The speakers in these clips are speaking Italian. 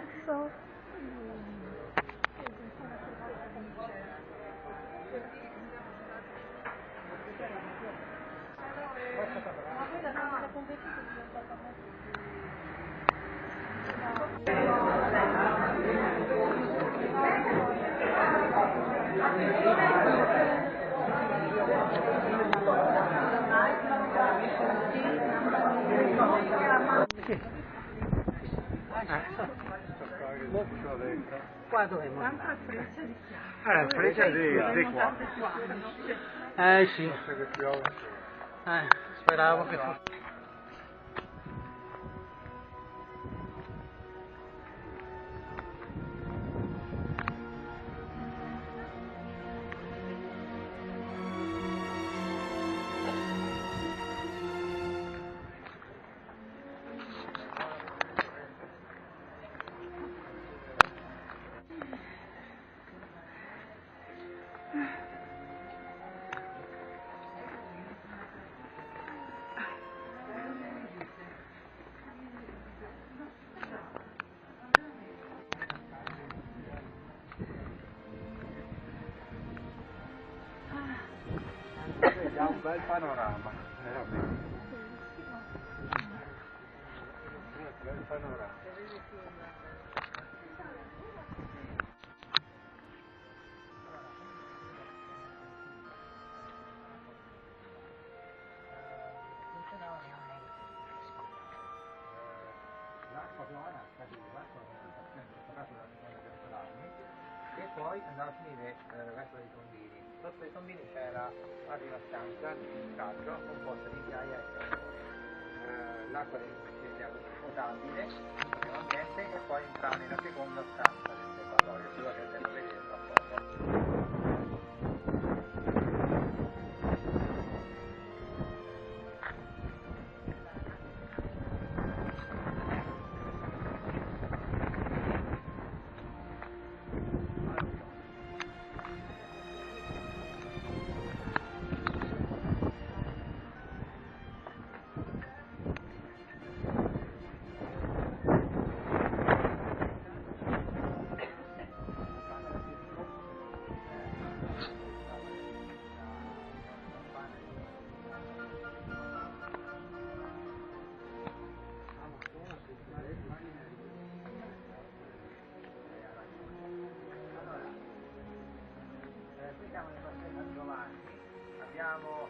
verso qua dove Freccia di qua. sì. Speravo che fosse. Ha un bel panorama, veramente. Un bel panorama. L'acqua piovana capiva, in questo caso la seconda personale, e poi andava a finire verso i tombini. Sotto i tombini c'era a riva stanza di filtraggio composta di ghiaia e calore. L'acqua era potabile nell'ambiente e poi entrava nella seconda stanza del serbatoio, quello che devo vedere tra poco. Qui siamo in Castel San Giovanni, abbiamo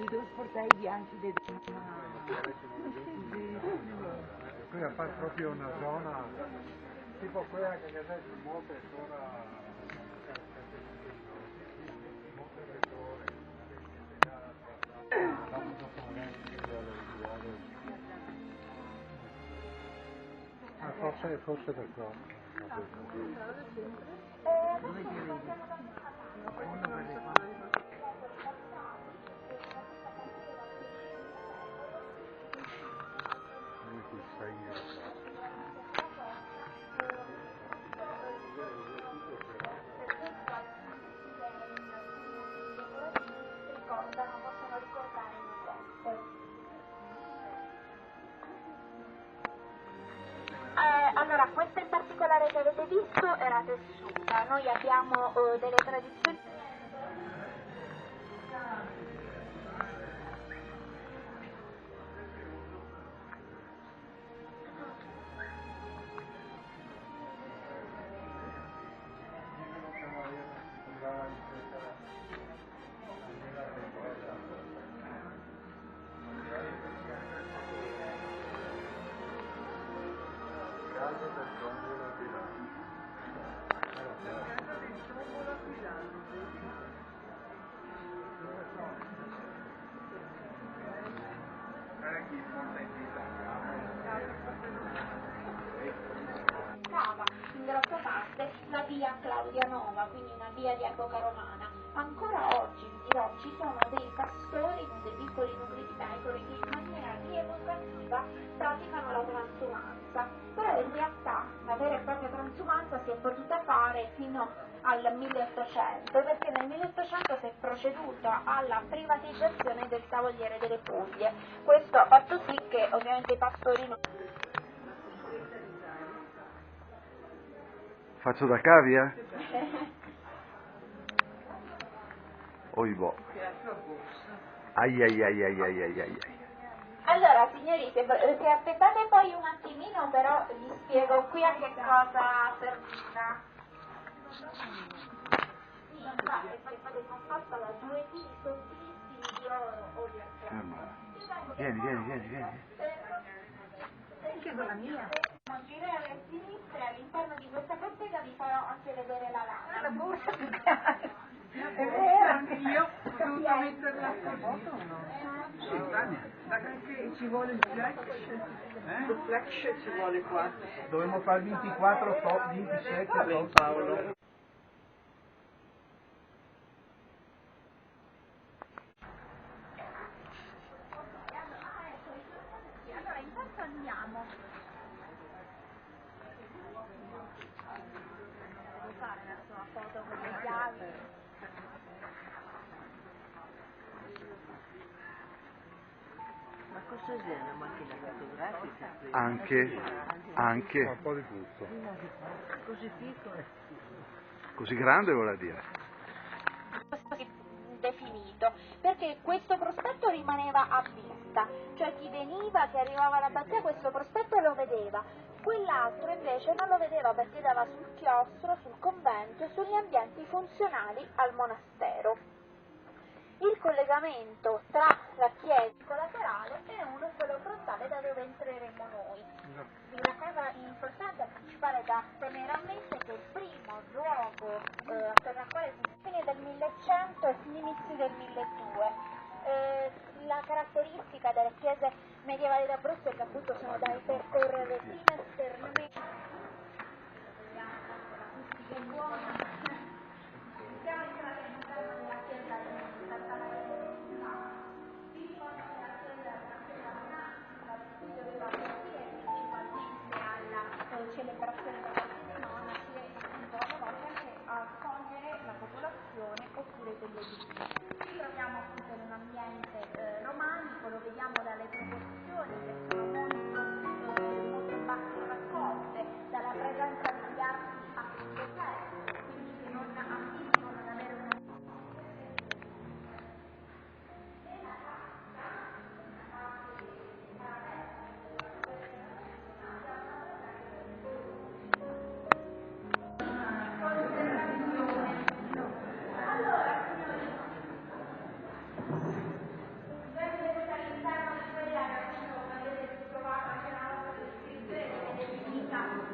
i due sportelli bianchi del Qui a fare proprio una zona tipo quella che adesso molte ancora forse per questo. Possono ricordare il allora, questa in particolare che avete visto era tessuta. Noi abbiamo delle tradizioni. In grossa parte la via Claudia Nova, quindi una via di epoca romana. Ancora oggi, vi dirò, ci sono dei pastori con dei piccoli nuclei di pecore che in maniera rievocativa praticano la transumanza, però in realtà la vera e propria transumanza si è potuta fare fino al 1800, perché nel 1800 si è proceduto alla privatizzazione del Tavoliere delle Puglie. Questo ha fatto sì che ovviamente i pastori non... Faccio da cavia? Oibo. Ai ai ai ai ai ai ai. Allora, signori, se aspettate poi un attimino, però vi spiego qui a che cosa serviva. Sì, infatti, è composta da 2 fili sottili di oro o di argento. Vieni. Anche con la mia. Girare a sinistra e all'interno di questa bottega vi farò anche vedere la lana. La borsa è vero, anche io ho dovuto metterla Anche ci vuole il flash. Il flash ci vuole qua. Dovremmo fare 24, 27 Paolo. Allora, intanto andiamo. Devo fare la sua foto con le chiavi. Ma cos'è una macchina fotografica? Anche. Un po' di tutto. Così piccola? Così grande vuol dire. Così definito, perché questo prospetto rimaneva a vista, cioè chi veniva, che arrivava alla battaglia, questo prospetto lo vedeva, quell'altro invece non lo vedeva perché dava sul chiostro, sul convento e sugli ambienti funzionali al monastero. Il collegamento tra la chiesa collaterale e uno quello frontale da dove entreremo noi. La cosa importante e principale da tenere a mente è che il primo luogo attorno al quale si fine del 1100 e gli inizi del 1200. La caratteristica delle chiese medievali d'Abruzzo è che appunto sono da percorrere prima esternamente. Che buona! Siamo all'interno della chiesa di Santa Maria dell'Unità. Vi ricordo che la chiesa doveva servire principalmente alla celebrazione della festa di monaci e appunto alle volte anche a accogliere la popolazione oppure degli edifici. Ci troviamo appunto in un ambiente romanico, lo vediamo dalle proporzioni che sono molto basse raccolte, dalla presenza degli archi a tutto secco, quindi che non ambiscono ad avere una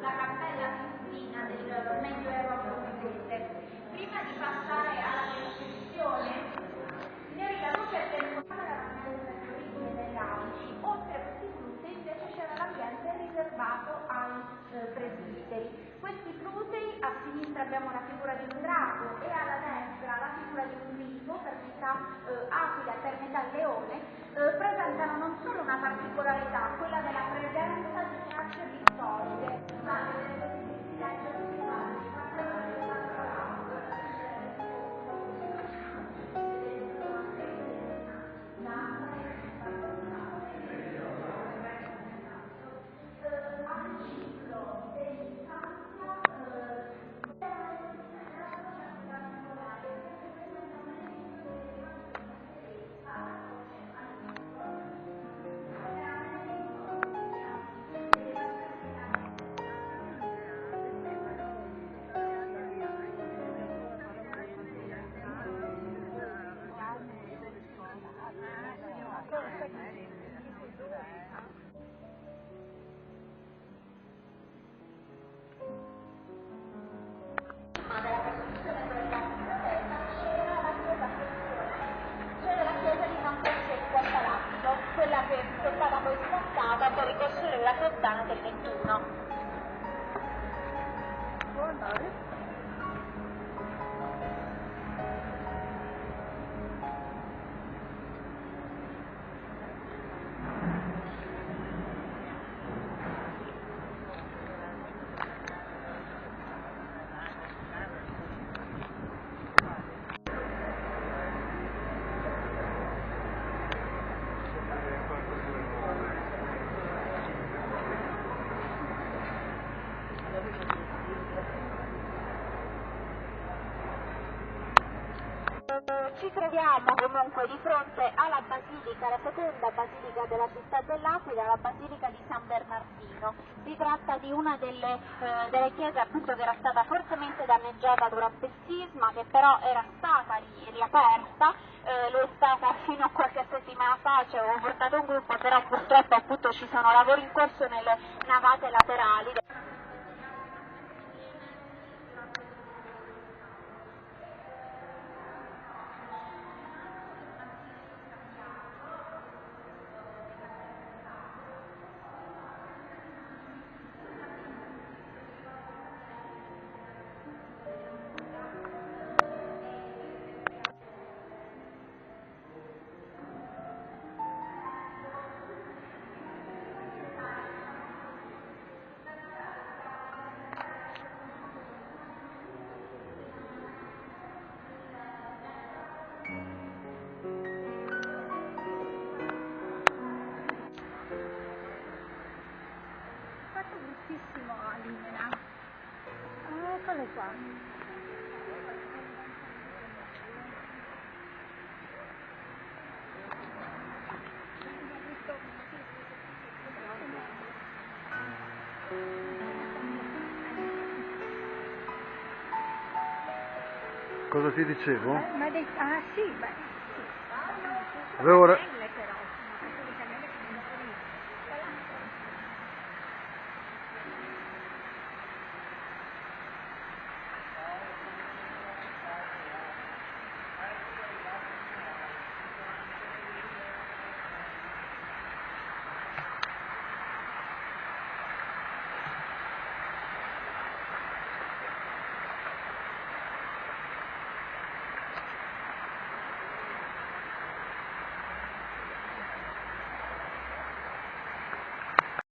la cappella Sistina del Medioevo abruzzese. Prima di passare alla descrizione, signori, la luce è tenuta dall'origine dei radici. Oltre a questi frutei invece c'era l'ambiente riservato ai presbiteri. Questi frutei, a sinistra abbiamo la figura di un drago e alla destra la figura di un grifo, per metà aquila e per metà leone, presentano non solo una particolarità, quella della presenza di tracce pittoriche, ma delle possibilità anche il 21. Può andare? Ci troviamo comunque di fronte alla basilica, la seconda basilica della città dell'Aquila, la basilica di San Bernardino. Si tratta di una delle chiese appunto che era stata fortemente danneggiata durante il sisma, che però era stata riaperta, lo è stata fino a qualche settimana fa, cioè avevo portato un gruppo, però purtroppo appunto ci sono lavori in corso nelle navate laterali. Bruttissimo Alimena. Eccole qua. Cosa ti dicevo? Ma sì, beh, sì. Avevo